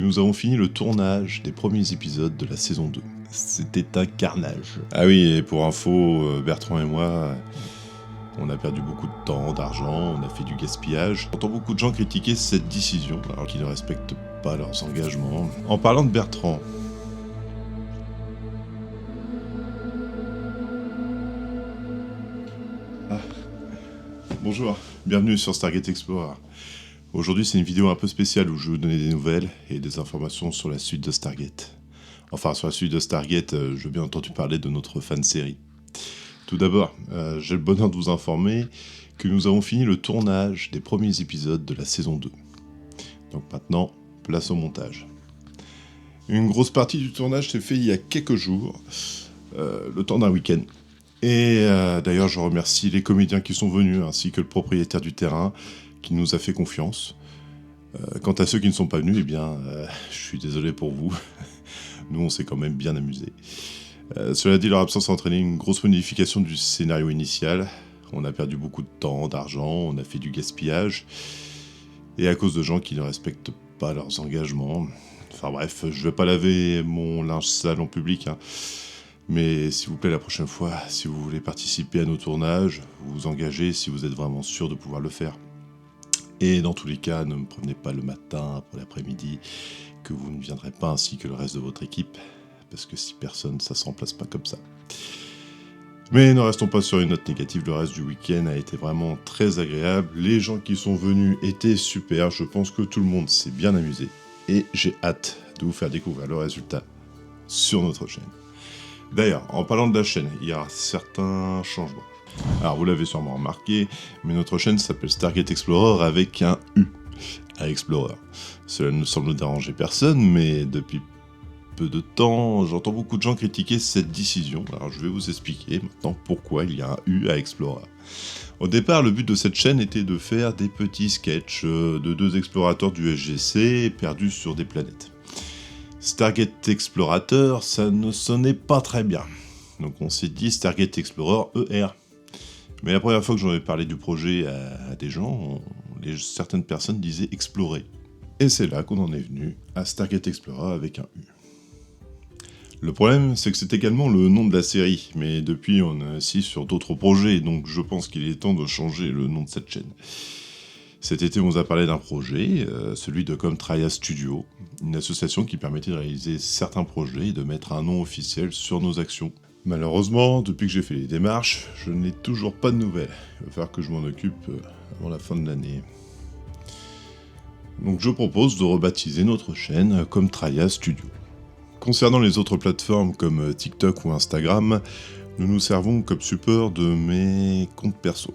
Nous avons fini le tournage des premiers épisodes de la saison 2. C'était un carnage. Ah oui, et pour info, Bertrand et moi, on a perdu beaucoup de temps, d'argent, on a fait du gaspillage. J'entends beaucoup de gens critiquer cette décision, alors qu'ils ne respectent pas leurs engagements. En parlant de Bertrand, bonjour, bienvenue sur Stargate Explorer. Aujourd'hui, c'est une vidéo un peu spéciale où je vais vous donner des nouvelles et des informations sur la suite de Stargate. Enfin, sur la suite de Stargate, je veux bien entendu parler de notre fan série. Tout d'abord, j'ai le bonheur de vous informer que nous avons fini le tournage des premiers épisodes de la saison 2. Donc maintenant, place au montage. Une grosse partie du tournage s'est fait il y a quelques jours, le temps d'un week-end. Et d'ailleurs, je remercie les comédiens qui sont venus, ainsi que le propriétaire du terrain, qui nous a fait confiance. Quant à ceux qui ne sont pas venus, eh bien, je suis désolé pour vous. Nous, on s'est quand même bien amusés. Cela dit, leur absence a entraîné une grosse modification du scénario initial. On a perdu beaucoup de temps, d'argent, on a fait du gaspillage. Et à cause de gens qui ne respectent pas leurs engagements. Enfin bref, je vais pas laver mon linge sale en public, hein. Mais s'il vous plaît, la prochaine fois, si vous voulez participer à nos tournages, vous vous engagez si vous êtes vraiment sûr de pouvoir le faire. Et dans tous les cas, ne me prévenez pas le matin, pour l'après-midi, que vous ne viendrez pas ainsi que le reste de votre équipe, parce que si personne, ça se remplace pas comme ça. Mais ne restons pas sur une note négative, le reste du week-end a été vraiment très agréable. Les gens qui sont venus étaient super, je pense que tout le monde s'est bien amusé. Et j'ai hâte de vous faire découvrir le résultat sur notre chaîne. D'ailleurs, en parlant de la chaîne, il y a certains changements. Alors vous l'avez sûrement remarqué, mais notre chaîne s'appelle Stargate Explorer avec un U à Explorer. Cela ne semble déranger personne, mais depuis peu de temps, j'entends beaucoup de gens critiquer cette décision. Alors je vais vous expliquer maintenant pourquoi il y a un U à Explorer. Au départ, le but de cette chaîne était de faire des petits sketchs de deux explorateurs du SGC perdus sur des planètes. Stargate Explorateur, ça ne sonnait pas très bien. Donc on s'est dit Stargate Explorer ER. Mais la première fois que j'en ai parlé du projet à des gens, certaines personnes disaient explorer. Et c'est là qu'on en est venu à Stargate Explorer avec un U. Le problème, c'est que c'est également le nom de la série, mais depuis on est assis sur d'autres projets, donc je pense qu'il est temps de changer le nom de cette chaîne. Cet été, on vous a parlé d'un projet, celui de Comtraya Studio, une association qui permettait de réaliser certains projets et de mettre un nom officiel sur nos actions. Malheureusement, depuis que j'ai fait les démarches, je n'ai toujours pas de nouvelles. Il va falloir que je m'en occupe avant la fin de l'année. Donc je propose de rebaptiser notre chaîne Comtraya Studio. Concernant les autres plateformes comme TikTok ou Instagram, nous nous servons comme support de mes comptes perso.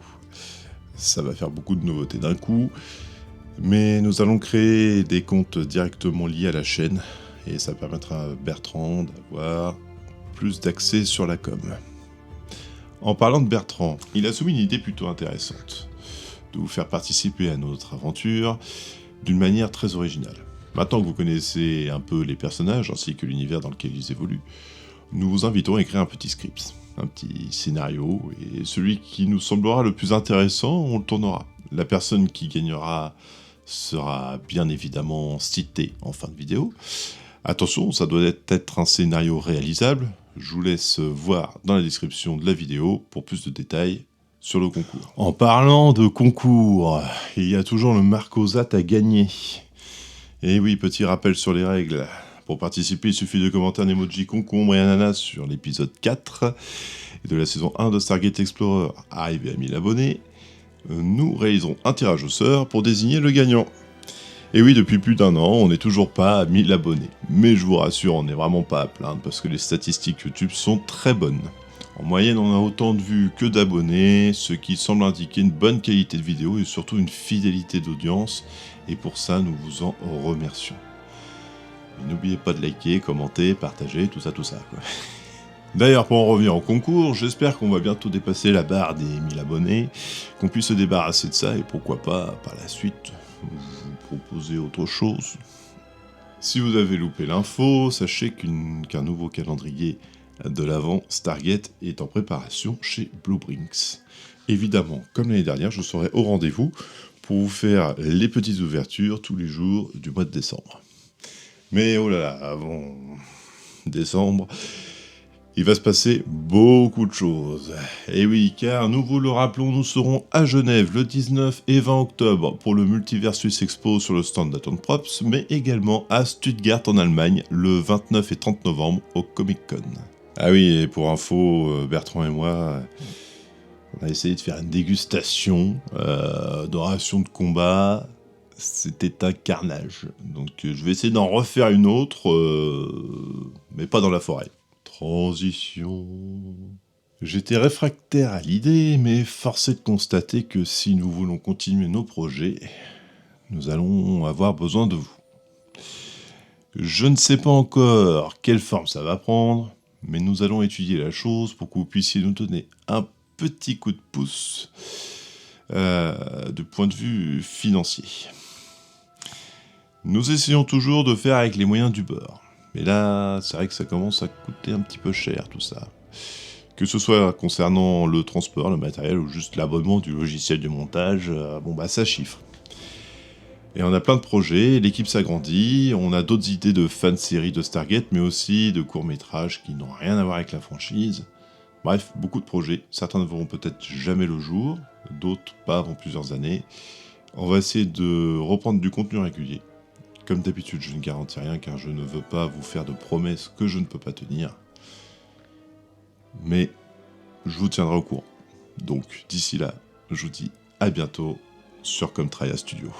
Ça va faire beaucoup de nouveautés d'un coup, mais nous allons créer des comptes directement liés à la chaîne, et ça permettra à Bertrand d'avoir plus d'accès sur la com. En parlant de Bertrand, il a soumis une idée plutôt intéressante, de vous faire participer à notre aventure d'une manière très originale. Maintenant que vous connaissez un peu les personnages ainsi que l'univers dans lequel ils évoluent, nous vous invitons à écrire un petit script, un petit scénario, et celui qui nous semblera le plus intéressant, on le tournera. La personne qui gagnera sera bien évidemment citée en fin de vidéo. Attention, ça doit être un scénario réalisable. Je vous laisse voir dans la description de la vidéo pour plus de détails sur le concours. En parlant de concours, il y a toujours le Marcosat à gagner. Et oui, petit rappel sur les règles. Pour participer, il suffit de commenter un emoji concombre et ananas sur l'épisode 4 de la saison 1 de Stargate Explorer, arrivé à 1000 abonnés. Nous réaliserons un tirage au sort pour désigner le gagnant. Et oui, depuis plus d'un an, on n'est toujours pas à 1000 abonnés. Mais je vous rassure, on n'est vraiment pas à plaindre parce que les statistiques YouTube sont très bonnes. En moyenne, on a autant de vues que d'abonnés, ce qui semble indiquer une bonne qualité de vidéo et surtout une fidélité d'audience. Et pour ça, nous vous en remercions. Et n'oubliez pas de liker, commenter, partager, tout ça quoi. D'ailleurs, pour en revenir au concours, j'espère qu'on va bientôt dépasser la barre des 1000 abonnés, qu'on puisse se débarrasser de ça et pourquoi pas, par la suite, vous proposer autre chose. Si vous avez loupé l'info, sachez qu'un nouveau calendrier de l'avant Stargate est en préparation chez Bluebrinks. Évidemment, comme l'année dernière, je serai au rendez-vous pour vous faire les petites ouvertures tous les jours du mois de décembre. Mais oh là là, avant décembre, il va se passer beaucoup de choses. Et oui, car nous vous le rappelons, nous serons à Genève le 19 et 20 octobre pour le Multiversus Expo sur le stand d'Atom Props, mais également à Stuttgart en Allemagne le 29 et 30 novembre au Comic Con. Ah oui, et pour info, Bertrand et moi, on a essayé de faire une dégustation de rations de combat. C'était un carnage. Donc je vais essayer d'en refaire une autre, mais pas dans la forêt. Transition. J'étais réfractaire à l'idée, mais force est de constater que si nous voulons continuer nos projets, nous allons avoir besoin de vous. Je ne sais pas encore quelle forme ça va prendre, mais nous allons étudier la chose pour que vous puissiez nous donner un petit coup de pouce du point de vue financier. Nous essayons toujours de faire avec les moyens du bord. Mais là, c'est vrai que ça commence à coûter un petit peu cher tout ça. Que ce soit concernant le transport, le matériel ou juste l'abonnement du logiciel de montage, ça chiffre. Et on a plein de projets, l'équipe s'agrandit, on a d'autres idées de fan-séries de Stargate, mais aussi de courts-métrages qui n'ont rien à voir avec la franchise. Bref, beaucoup de projets, certains ne verront peut-être jamais le jour, d'autres pas avant plusieurs années. On va essayer de reprendre du contenu régulier. Comme d'habitude, je ne garantis rien car je ne veux pas vous faire de promesses que je ne peux pas tenir. Mais je vous tiendrai au courant. Donc d'ici là, je vous dis à bientôt sur Comtraya Studio.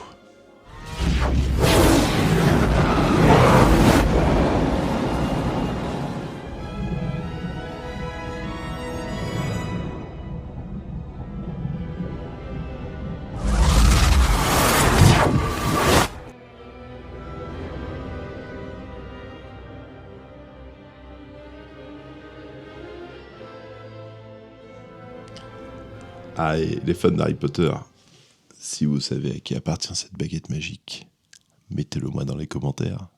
Ah, et les fans d'Harry Potter, si vous savez à qui appartient cette baguette magique, mettez-le moi dans les commentaires.